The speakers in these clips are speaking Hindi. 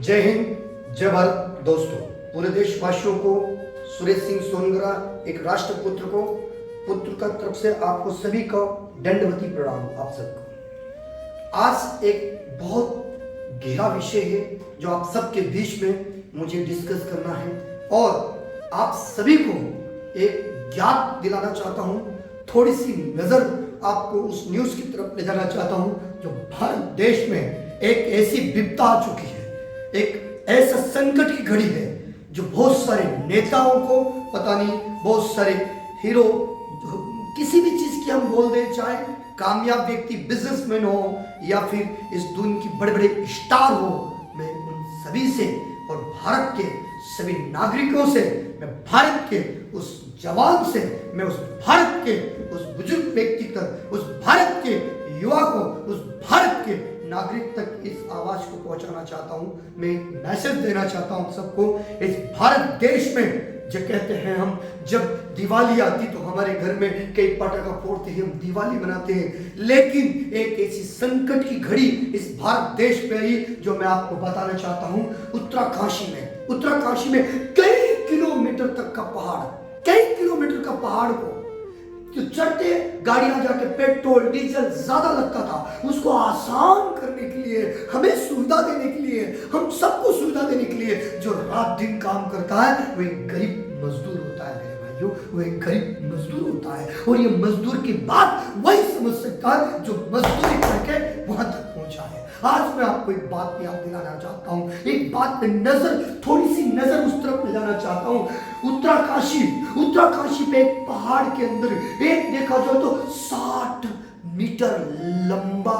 जय हिंद, जय भारत। दोस्तों, पूरे देशवासियों को सुरेश सिंह सोनगरा एक राष्ट्रपुत्र को पुत्र का तरफ से आपको सभी का दंडवती प्रणाम। आप सबको आज एक बहुत गहरा विषय है जो आप सबके बीच में मुझे डिस्कस करना है और आप सभी को एक ज्ञान दिलाना चाहता हूं। थोड़ी सी नजर आपको उस न्यूज की तरफ ले जाना चाहता हूं जो भारत देश में एक ऐसी विपदा आ चुकी है, एक ऐसा संकट की घड़ी है जो बहुत सारे नेताओं को पता नहीं, बहुत सारे हीरो, किसी भी चीज की हम बोल दें, चाहे कामयाब व्यक्ति बिजनेसमैन हो या फिर इस दुनिया की बड़े बड़े स्टार हो, मैं उन सभी से और भारत के सभी नागरिकों से, मैं भारत के उस जवान से, मैं उस भारत के उस बुजुर्ग व्यक्ति तक, उस भारत के युवा को, उस भारत के नागरिक तक इस आवाज को पहुंचाना चाहता हूं। मैं एक मैसेज देना चाहता हूं सबको। इस भारत देश में जो कहते हैं, हम जब दिवाली आती तो हमारे घर में कई पटाखा फोड़ते हैं, हम दिवाली मनाते हैं, लेकिन एक ऐसी संकट की घड़ी इस भारत देश पे आई जो मैं आपको बताना चाहता हूं। उत्तराकाशी में कई किलोमीटर तक का पहाड़, कई किलोमीटर का पहाड़ को जो चढ़ते गाड़ियां जाके पेट्रोल डीजल ज्यादा लगता था, उसको आसान करने के लिए, हमें सुविधा देने के लिए, हम सबको सुविधा देने के लिए जो रात दिन काम करता है वो एक गरीब मजदूर होता है मेरे भाइयों, वो एक गरीब मजदूर होता है। और ये मजदूर की बात वही समझ सकता है जो मजदूरी करके वहां तक पहुंचा है। आज मैं आपको एक बात याद दिलाना चाहता हूं, एक बात पे थोड़ी सी नजर उस तरफ ले जाना चाहता हूं। उत्तराकाशी पे एक पहाड़ के अंदर एक देखा जाए तो 60 मीटर लंबा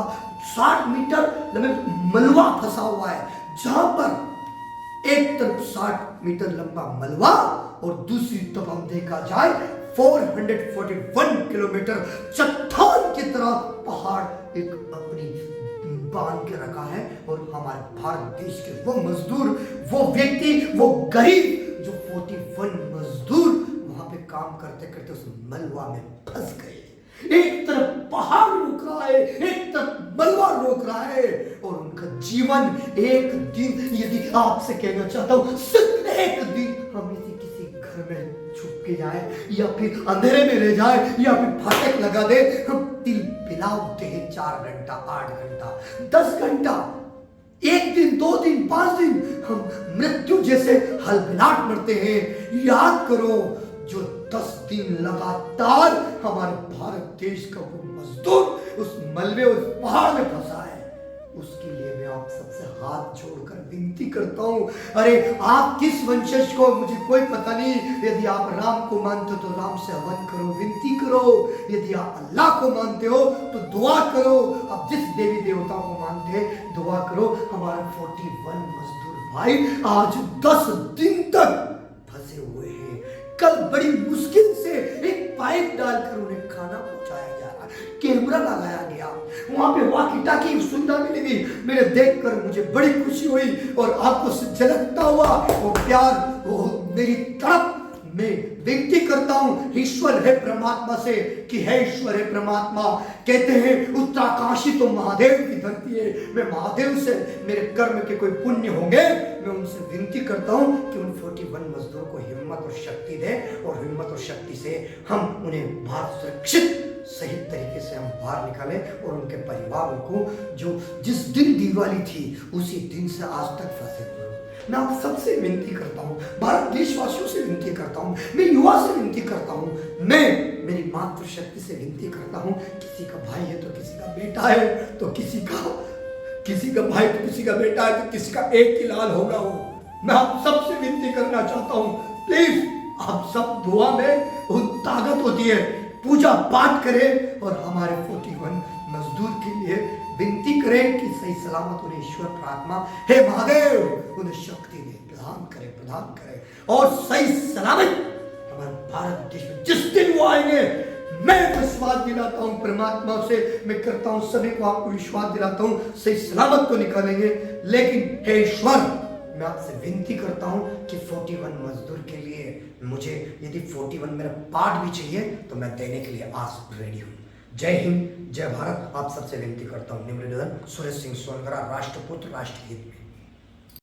मलबा फंसा हुआ है, जहां पर एक तरफ 60 मीटर लंबा मलबा और दूसरी तरफ हम देखा जाए 441 किलोमीटर चट्टान की तरह पहाड़ एक अपनी बांध के रखा है। और हमारे भारत देश के वो मजदूर, वो व्यक्ति, वो गरीब जो 41 मजदूर वहां पे काम करते करते उस मलबा में फंस गए। एक तरफ पहाड़ रोक रहा है, एक तरफ मलबा रोक रहा है, और उनका जीवन एक दिन, यदि आपसे कहना चाहता हूं, सिर्फ एक दिन हम यदि किसी घर में छुप के जाए या फिर अंधेरे में रह जाए या फिर फाटक लगा दे, हम तिल पिलाव होते हैं 4 घंटा, 8 घंटा, 10 घंटा, 1 दिन, 2 दिन, 5 दिन हम मृत्यु जैसे हलबिलाट मरते हैं। याद करो, जो 10 दिन लगातार हमारे भारत देश का वो मजदूर उस मलबे, उस पहाड़ में फंसा है, उसके लिए मैं आप सबसे हाथ जोड़कर विनती करता हूं। अरे आप किस वंशज को, मुझे कोई पता नहीं, यदि आप राम को मानते हो तो राम से हवन करो, विनती करो। यदि आप अल्लाह को मानते हो तो दुआ करो। आप जिस देवी देवताओं को मानते हैं दुआ करो। हमारे 41 मजदूर भाई आज 10 दिन तक फंसे हुए हैं। कल बड़ी मुश्किल से एक पाइप डालकर उन्हें खाना पहुंचाया जा रहा, कैमरा लगाया गया, वहां पे वॉकी-टॉकी की सुविधा मिलेगी। मेरे देखकर मुझे बड़ी खुशी हुई और आपको झलकता हुआ वो प्यार, वो मेरी तरफ मैं विनती करता हूं ईश्वर है परमात्मा से कि है ईश्वर है परमात्मा। कहते हैं उत्तराकाशी तो महादेव की धरती है। मैं महादेव से मेरे कर्म के कोई पुण्य होंगे, मैं उनसे विनती करता हूं कि उन 41 मजदूरों को हिम्मत और शक्ति दे, और हिम्मत और शक्ति से हम उन्हें बाहर सुरक्षित सही तरीके से हम बाहर निकालें, और उनके परिवार को जो जिस दिन दिवाली थी उसी दिन से आज तक फंसे हुए। मैं आप सबसे विनती करता हूं, भारत देशवासियों से विनती करता हूं, मैं युवा से विनती करता हूं, मैं मेरी मातृशक्ति से विनती करता हूं। किसी का भाई है तो किसी का बेटा है, तो किसी का भाई तो किसी का बेटा है, तो किसी का एक ही लाल होगा वो। मैं आप सबसे विनती करना चाहता हूं, प्लीज आप सब दुआ में उन ताकत होती है, पूजा पाठ करें और हमारे 41 मजदूर के लिए विनती करें कि सही सलामत उन्हें ईश्वर प्रार्थना, हे महादेव उन्हें शक्ति दे, प्रदान करे और सही सलामत हमारे भारत देश में जिस दिन वो आएंगे, मैं विश्वास दिलाता हूं परमात्मा से, मैं करता हूं सभी को आपको विश्वास दिलाता हूं सही सलामत तो निकालेंगे। लेकिन हे ईश्वर, मैं आपसे विनती करता हूं कि 41 मजदूर के लिए मुझे यदि 41 मेरा पार्ट भी चाहिए तो मैं देने के लिए आज रेडी हूं। जय हिंद, जय भारत। आप सबसे विनती करता हूं, निम्न निवेदन, सुरेश सिंह सोनगरा, राष्ट्रपुत्र, राष्ट्रहित में।